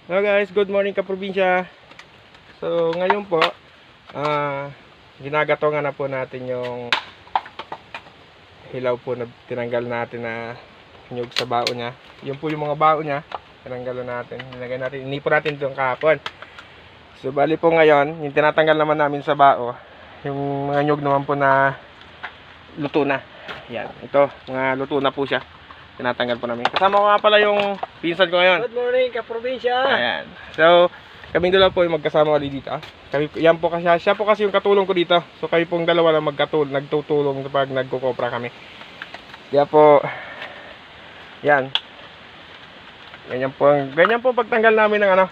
Hello guys, good morning kaprobinsya. So ngayon po ginagatongan na po natin yung hilaw po na tinanggal natin na nyug sa bao niya. Yun po yung mga bao niya, tinanggal natin. Nilagay natin, inipo natin doon kahapon. So bali po ngayon, yung tinatanggal naman namin sa bao, yung mga nyug naman po na luto na. Yan, ito, mga luto na po siya. Tinatanggal po namin. Kasama ko nga pala yung pinsan ko ngayon. Good morning, kaprobinsya. Ayan. So, kaming dalawa po yung magkasama ulit dito. Yan po kasi, siya po kasi yung katulong ko dito. So, kayo pong dalawa lang nagtutulong pag nagkukopra kami. Kaya po, yan. Ganyan po pagtanggal namin ng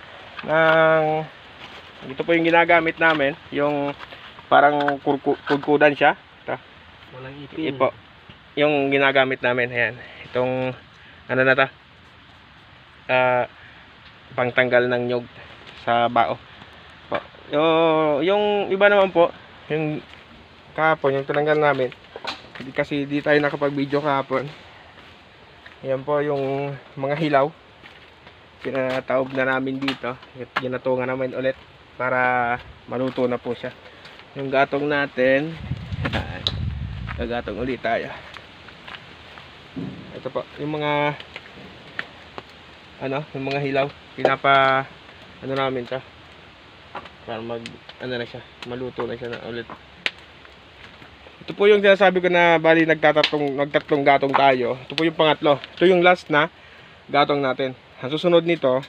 ito po yung ginagamit namin. Yung parang kurkudan siya. Ito. Walang ipin. Ipo. Yung ginagamit namin. Ayan. Itong ano na ta, pangtanggal ng nyug sa bao po. Yung iba naman po, yung kahapon yung tinanggal namin, kasi di tayo nakapag video kahapon. Yan po yung mga hilaw, pinataob na namin dito, ginatungan namin ulit para maluto na po siya. Yung gatong natin, gagatong ulit tayo. Ito po, yung mga yung mga hilaw, namin siya para na siya, maluto na siya na ulit. Ito po yung sinasabi ko na bali nagtatlong gatong tayo. Ito po yung pangatlo. Ito yung last na gatong natin. Ang susunod nito,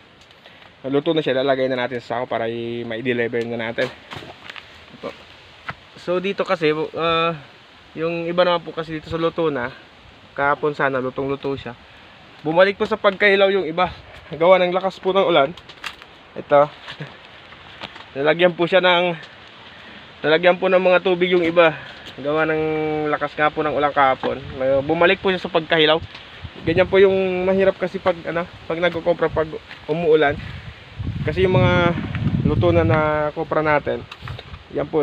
luto na siya, lalagay na natin sa sako para ma-deliver na natin. Ito. So dito kasi yung iba naman po kasi dito sa luto na, kahapon sana lutong-luto siya. Bumalik po sa pagkahilaw yung iba. Gawa ng lakas po ng ulan. Ito. Nalagyan po ng mga tubig yung iba. Gawa ng lakas nga po ng ulan kahapon. Bumalik po siya sa pagkahilaw. Ganyan po yung mahirap kasi pag nagko-kopra pag umuulan. Kasi yung mga luto na kopra natin, yan po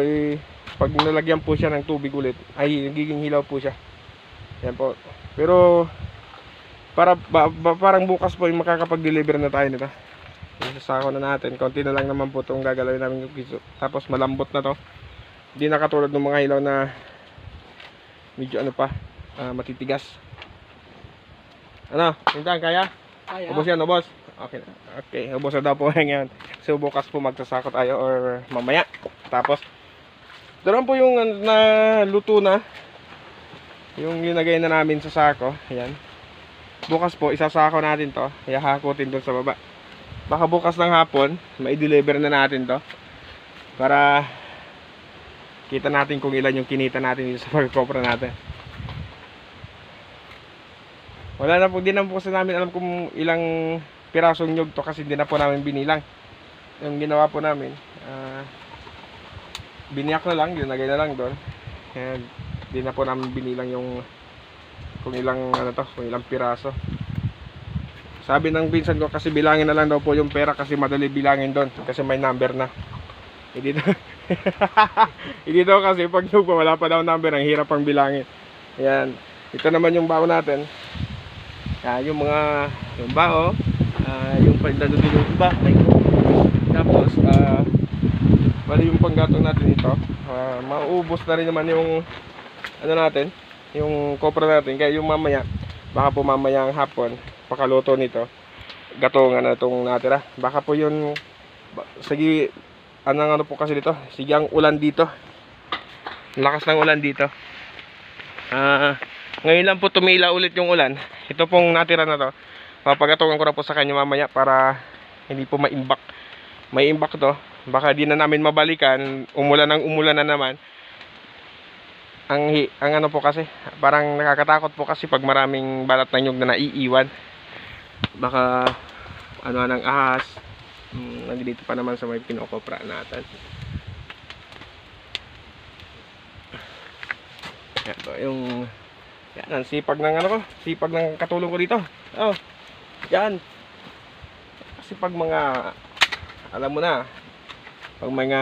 pag nalagyan po siya ng tubig ulit, ay nagiging hilaw po siya. Yan po. Pero parang bukas po yung makakapag-deliver na tayo nito. Isasako na natin. Konti na lang naman po itong gagalawin namin yung piso. Tapos malambot na to. Hindi na katulad ng mga hilaw na medyo matitigas. Tindahan kaya? Kaya. Ubos yan, ubos. Okay, ubos na daw po ngayon. So bukas po magsasako tayo or mamaya. Tapos doon po yung luto na. Yung linagay na namin sa sako. Ayan. Bukas po isasako natin to, ihahakotin doon sa baba. Baka bukas ng hapon mai-deliver na natin to para kita natin kung ilan yung kinita natin dito sa pagkopra natin. Wala na po, din na po kasi namin alam kung ilang pirasong nyug to kasi hindi na po namin binilang. Yung ginawa po namin, biniyak na lang, linagay na lang doon. And hindi na po namin binilang yung kung ilang kung ilang piraso. Sabi ng pinsan ko kasi bilangin na lang daw po yung pera kasi madali bilangin doon kasi may number na. Hindi daw kasi pag wala pa daw number, ang hirap pang bilangin. Ayan. Ito naman yung bao natin. Yung bao, yung pandado din yung iba. Tapos bali yung panggatong natin ito. Mauubos na rin naman yung natin, yung kopra natin. Kaya yung mamaya, baka po mamaya ang hapon pakaluto nito, gatongan na itong natira. Baka po yun, sige, po kasi dito, sige ang ulan dito, lakas ng ulan dito. Ngayon lang po tumila ulit yung ulan. Ito pong natira na to, papagatongan ko na po sa kanya mamaya para hindi po maimbak. May imbak to, baka di na namin mabalikan, umulan na naman. Ang po kasi, parang nakakatakot po kasi pag maraming balat ng nyug na naiiwan. Baka ng ahas. Nandito pa naman sa may pinokopra natin. Yan po yung ang sipag ng sipag ng katulong ko dito. Yan. Kasi pag mga alam mo na, pag mga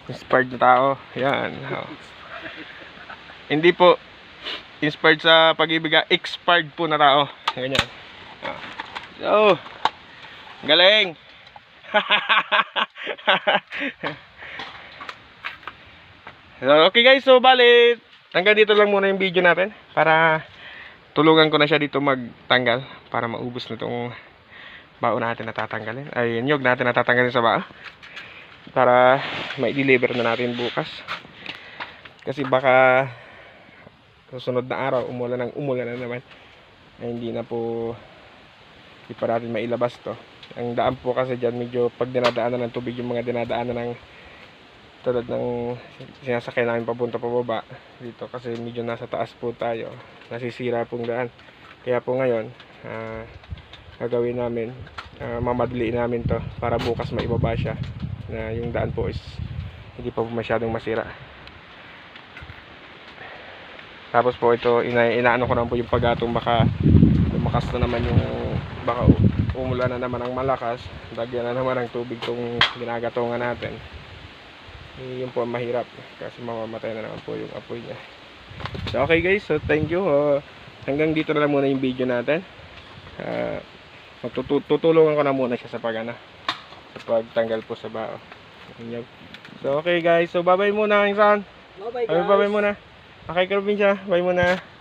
inspired na tao, yan. Hindi po inspired sa pag-ibig, expired po na tao. Ganyan. So, galing. So, okay guys, so bali hanggang dito lang muna yung video natin para tulungan ko na siya dito magtanggal para maubos na itong bao natin na tatanggalin. Ay, nyog natin na tatanggalin sa bao para ma-deliver na natin bukas. Kasi baka susunod na araw umulan na naman. Ay, hindi na po hindi pa natin mailabas to. Ang daan po kasi dyan medyo pag dinadaanan ng tubig yung mga dinadaanan ng tulad ng sinasakay namin papunta pababa dito kasi medyo nasa taas po tayo, nasisira pong daan. Kaya po ngayon gagawin namin, mamadaliin namin to para bukas maibaba siya na yung daan po is hindi pa po masyadong masira. Tapos po ito inaano ko na po yung paggatong baka lumakas na naman yung baka umulan na naman ng malakas, lagyan na naman ng tubig tong ginagatongan natin. Yun po ang mahirap kasi mamamatay na naman po yung apoy niya. So okay guys, so thank you. Hanggang dito na lang muna yung video natin. Tutulungan ko na muna siya sa pagtanggal po sa bao. So okay guys, so bye bye muna Insan. Bye-bye guys. Bye bye muna. Okay, Probinsya, bye muna.